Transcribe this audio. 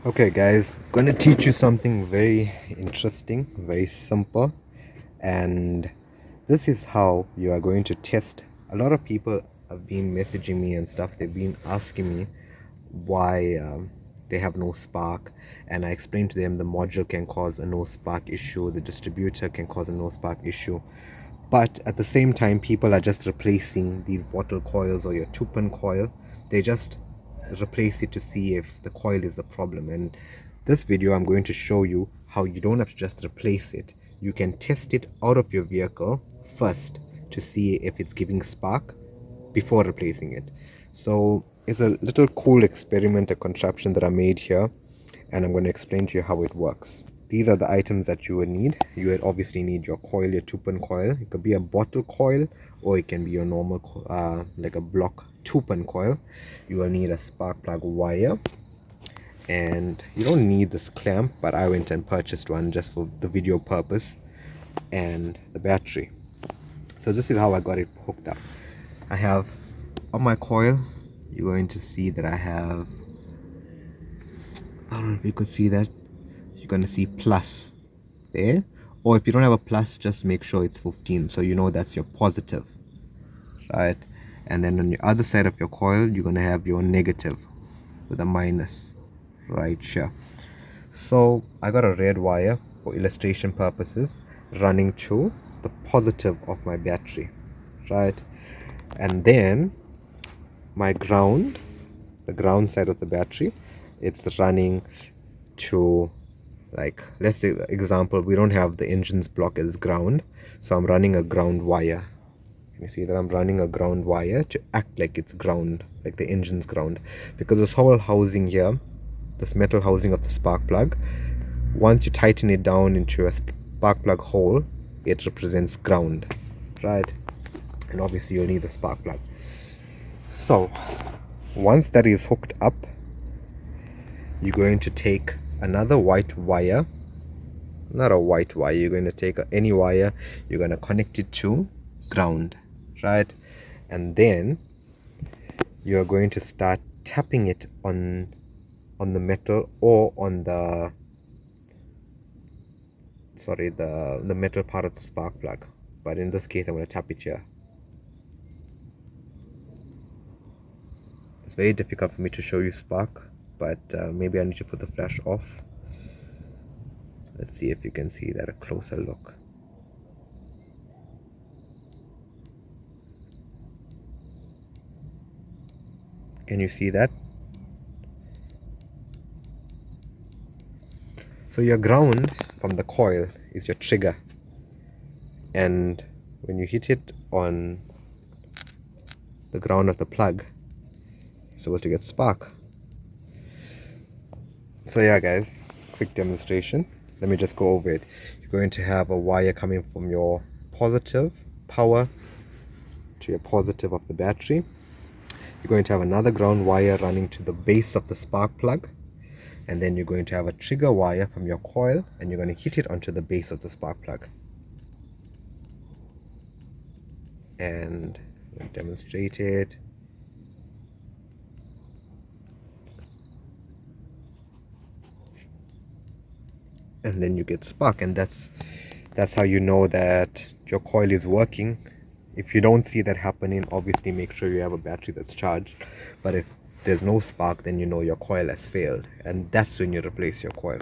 Okay guys, going to teach you something very interesting, very simple, and this is how you are going to test. A lot of people have been messaging me and stuff. They've been asking me why they have no spark, and I explained to them the module can cause a no spark issue, the distributor can cause a no spark issue, but at the same time people are just replacing these bottle coils or your 2-pin coil. They just replace it to see if the coil is the problem. And this video I'm going to show you how you don't have to just replace it. You can test it out of your vehicle first to see if it's giving spark before replacing it. So it's a little cool experiment, a contraption that I made here, and I'm going to explain to you how it works. These are the items that you would need. You would obviously need your coil, your 2-pin coil. It could be a bottle coil or it can be your normal like a block 2-pin coil. You will need a spark plug wire, and you don't need this clamp, but I went and purchased one just for the video purpose, and the battery. So this is how I got it hooked up. I have on my coil, you're going to see that I have, I don't know if you could see that, you're going to see plus there, or if you don't have a plus, just make sure it's 15 so you know that's your positive, right? And then on the other side of your coil, you're going to have your negative with a minus right here. So I got a red wire for illustration purposes running to the positive of my battery, right? And then my ground, the ground side of the battery, it's running to, like, let's say example, we don't have the engine's block as ground, so I'm running a ground wire. Can you see that I'm running a ground wire to act like it's ground, like the engine's ground? Because this whole housing here, this metal housing of the spark plug, once you tighten it down into a spark plug hole, it represents ground, right? And obviously you'll need the spark plug. So once that is hooked up, you're going to take another white wire, not a white wire, you're going to take any wire, you're going to connect it to ground, right? And then you're going to start tapping it on the metal, or on the the metal part of the spark plug, but in this case I'm going to tap it here. It's very difficult for me to show you spark, but maybe I need to put the flash off. Let's see if you can see that, a closer look. Can you see that? So your ground from the coil is your trigger, and when you hit it on the ground of the plug, you're supposed to get spark. So yeah guys, quick demonstration. Let me just go over it. You're going to have a wire coming from your positive power to your positive of the battery. You're going to have another ground wire running to the base of the spark plug, and then you're going to have a trigger wire from your coil, and you're going to hit it onto the base of the spark plug. And I'll demonstrate it. And then you get spark, and that's how you know that your coil is working. If you don't see that happening, obviously make sure you have a battery that's charged. But if there's no spark, then you know your coil has failed, and that's when you replace your coil.